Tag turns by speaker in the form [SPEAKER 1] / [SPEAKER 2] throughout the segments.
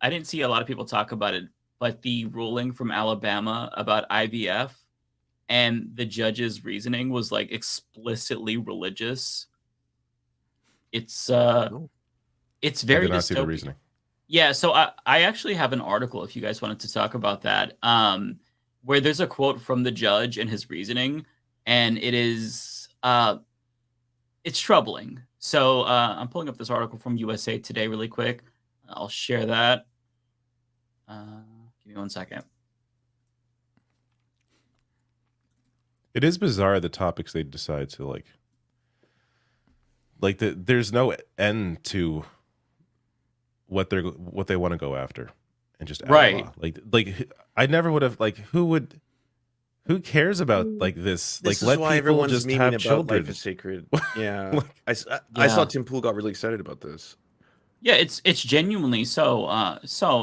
[SPEAKER 1] I didn't see a lot of people talk about it, but the ruling from Alabama about IVF and the judge's reasoning was like explicitly religious. It's it's
[SPEAKER 2] I
[SPEAKER 1] very
[SPEAKER 2] did not see the
[SPEAKER 1] dystopian.
[SPEAKER 2] reasoning.
[SPEAKER 1] Yeah, so I actually have an article if you guys wanted to talk about that, where there's a quote from the judge and his reasoning, and it is it's troubling. So I'm pulling up this article from USA Today really quick. I'll share that. Give me 1 second.
[SPEAKER 2] It is bizarre the topics they decide to there's no end to what they want to go after, and just
[SPEAKER 1] Right.
[SPEAKER 2] like I never would have who cares about this?
[SPEAKER 3] This
[SPEAKER 2] Let
[SPEAKER 3] is why
[SPEAKER 2] people
[SPEAKER 3] everyone's
[SPEAKER 2] just
[SPEAKER 3] memeing
[SPEAKER 2] have
[SPEAKER 3] about
[SPEAKER 2] children.
[SPEAKER 3] life is sacred. Yeah, I saw Tim Pool got really excited about this.
[SPEAKER 1] Yeah, it's genuinely so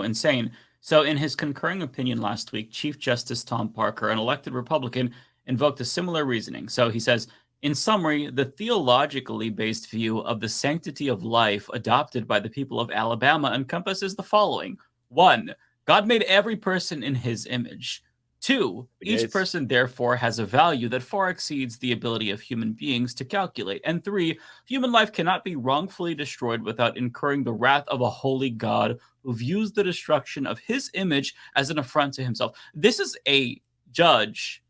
[SPEAKER 1] insane. So in his concurring opinion last week, Chief Justice Tom Parker, an elected Republican, invoked a similar reasoning. So he says, in summary, the theologically based view of the sanctity of life adopted by the people of Alabama encompasses the following. 1, God made every person in his image. 2, each person therefore has a value that far exceeds the ability of human beings to calculate. And 3, human life cannot be wrongfully destroyed without incurring the wrath of a holy God who views the destruction of his image as an affront to himself. This is a judge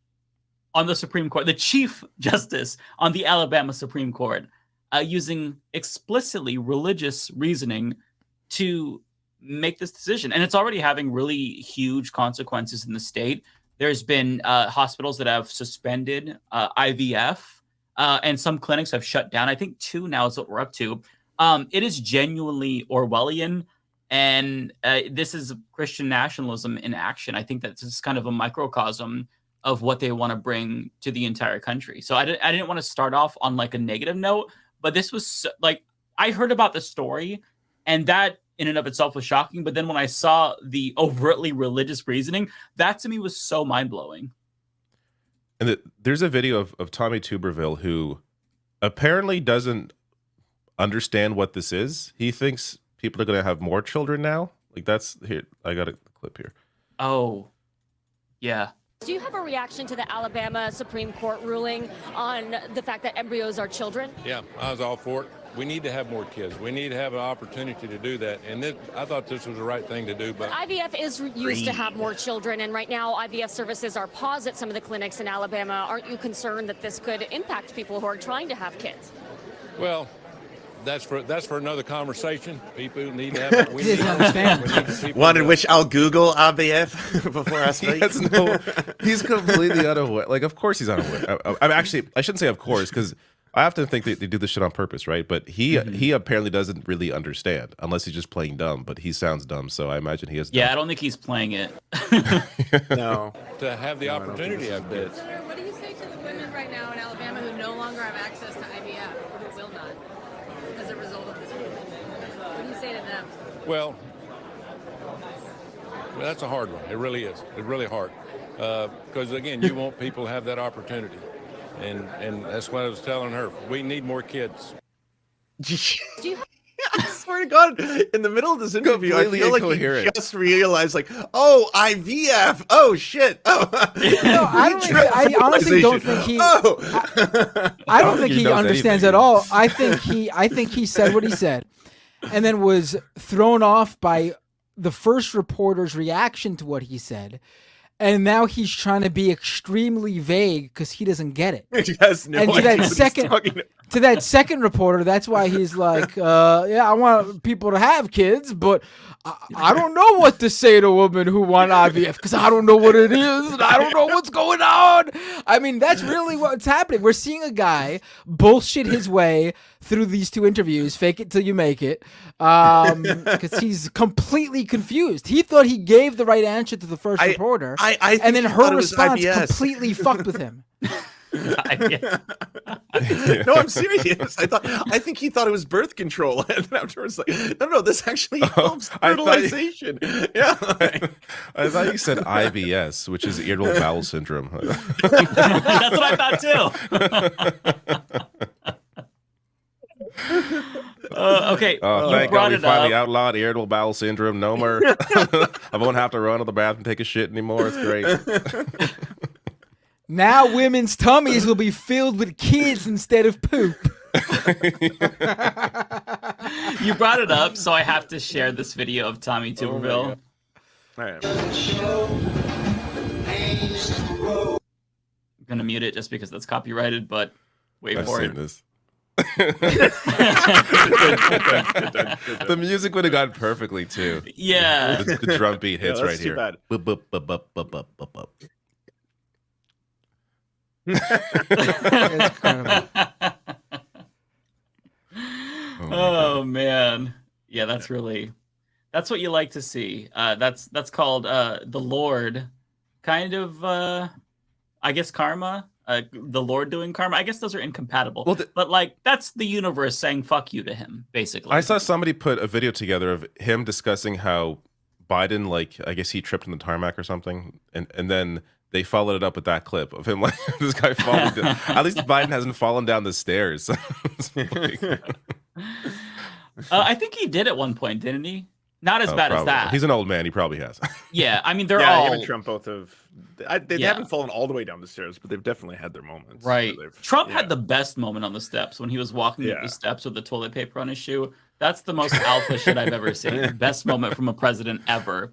[SPEAKER 1] on the Supreme Court, the Chief Justice on the Alabama Supreme Court, using explicitly religious reasoning to make this decision. And it's already having really huge consequences in the state. There's been hospitals that have suspended IVF, and some clinics have shut down. I think 2 now is what we're up to. It is genuinely Orwellian, and this is Christian nationalism in action. I think that this is kind of a microcosm of what they want to bring to the entire country. So I didn't want to start off on a negative note, but this was I heard about the story, and that in and of itself was shocking. But then when I saw the overtly religious reasoning, that to me was so mind-blowing.
[SPEAKER 2] And there's a video of Tommy Tuberville who apparently doesn't understand what this is. He thinks people are going to have more children now. That's here. I got a clip here.
[SPEAKER 1] Oh, yeah.
[SPEAKER 4] Do you have a reaction to the Alabama Supreme Court ruling on the fact that embryos are children?
[SPEAKER 5] Yeah, I was all for it. We need to have more kids. We need to have an opportunity to do that. And I thought this was the right thing to do. But
[SPEAKER 4] IVF is used to have more children, and right now IVF services are paused at some of the clinics in Alabama. Aren't you concerned that this could impact people who are trying to have kids?
[SPEAKER 5] Well, that's for another conversation. People need to have. We need to understand.
[SPEAKER 3] Wondered which I'll Google IVF before I speak.
[SPEAKER 2] He's completely unaware. Of course he's unaware. I shouldn't say of course, because I often think they do this shit on purpose, right? But he apparently doesn't really understand, unless he's just playing dumb. But he sounds dumb, so I imagine he is dumb.
[SPEAKER 1] Yeah, I don't think he's playing it.
[SPEAKER 3] No.
[SPEAKER 5] To have the opportunity to have kids.
[SPEAKER 6] What do you say to the women right now in Alabama who no longer have access to IVF, or who will not, as a result of this ruling? What do you say to them?
[SPEAKER 5] Well, that's a hard one. It really is. It's really hard. Because, again, you want people to have that opportunity. And that's what I was telling her. We need more kids.
[SPEAKER 3] I swear to God, in the middle of this interview, I feel like he just realized, oh, IVF. Oh, shit. Oh,
[SPEAKER 7] no, I honestly don't think he. I don't think he understands at all. I think he said what he said, and then was thrown off by the first reporter's reaction to what he said. And now he's trying to be extremely vague because he doesn't get it.
[SPEAKER 3] He has no idea
[SPEAKER 7] to that second reporter, that's why he's like, yeah, I want people to have kids, but I don't know what to say to women who want IVF because I don't know what it is and I don't know what's going on. I mean, that's really what's happening. We're seeing a guy bullshit his way through these 2 interviews, fake it till you make it, because he's completely confused. He thought he gave the right answer to the first reporter, and then her response completely fucked with him.
[SPEAKER 3] No, I'm serious. I think he thought it was birth control, and then afterwards, no, this actually helps fertilization.
[SPEAKER 2] I thought you said IBS, which is irritable bowel syndrome.
[SPEAKER 1] That's what I thought too. Okay,
[SPEAKER 2] Oh,
[SPEAKER 1] you
[SPEAKER 2] thank
[SPEAKER 1] brought
[SPEAKER 2] God we
[SPEAKER 1] it
[SPEAKER 2] finally
[SPEAKER 1] up.
[SPEAKER 2] outlawed irritable bowel syndrome. No more. I won't have to run to the bathroom and take a shit anymore. It's great.
[SPEAKER 7] Now women's tummies will be filled with kids instead of poop.
[SPEAKER 1] You brought it up, so I have to share this video of Tommy Tuberville.
[SPEAKER 3] All right.
[SPEAKER 1] I'm gonna mute it just because that's copyrighted, but wait
[SPEAKER 2] I've
[SPEAKER 1] for
[SPEAKER 2] seen
[SPEAKER 1] it.
[SPEAKER 2] this. The music would have gone perfectly too.
[SPEAKER 1] Yeah.
[SPEAKER 2] The drum beat hits
[SPEAKER 3] that's
[SPEAKER 2] right
[SPEAKER 3] too
[SPEAKER 2] here.
[SPEAKER 3] bad.
[SPEAKER 2] Bup, bup, bup, bup, bup, bup, bup, bup.
[SPEAKER 7] It's incredible.
[SPEAKER 1] Oh man, yeah, that's what you like to see. That's called the Lord, kind of. I guess karma. The Lord doing karma. I guess those are incompatible.
[SPEAKER 2] Well,
[SPEAKER 1] but like that's the universe saying "fuck you" to him, basically.
[SPEAKER 2] I saw somebody put a video together of him discussing how Biden, like, I guess he tripped in the tarmac or something, and then they followed it up with that clip of him, like, this guy falling down. At least Biden hasn't fallen down the stairs.
[SPEAKER 1] I think he did at one point, didn't he? Not as bad as
[SPEAKER 2] probably.
[SPEAKER 1] that.
[SPEAKER 2] He's an old man. He probably has.
[SPEAKER 1] Yeah, I mean, they're
[SPEAKER 3] Yeah,
[SPEAKER 1] all
[SPEAKER 3] him and Trump both have. They
[SPEAKER 1] Yeah.
[SPEAKER 3] haven't fallen all the way down the stairs, but they've definitely had their moments. where
[SPEAKER 1] right.
[SPEAKER 3] they've-
[SPEAKER 1] Trump
[SPEAKER 3] yeah.
[SPEAKER 1] had the best moment on the steps when he was walking up
[SPEAKER 3] Yeah.
[SPEAKER 1] the steps with the toilet paper on his shoe. That's the most alpha shit I've ever seen. Best moment from a president ever.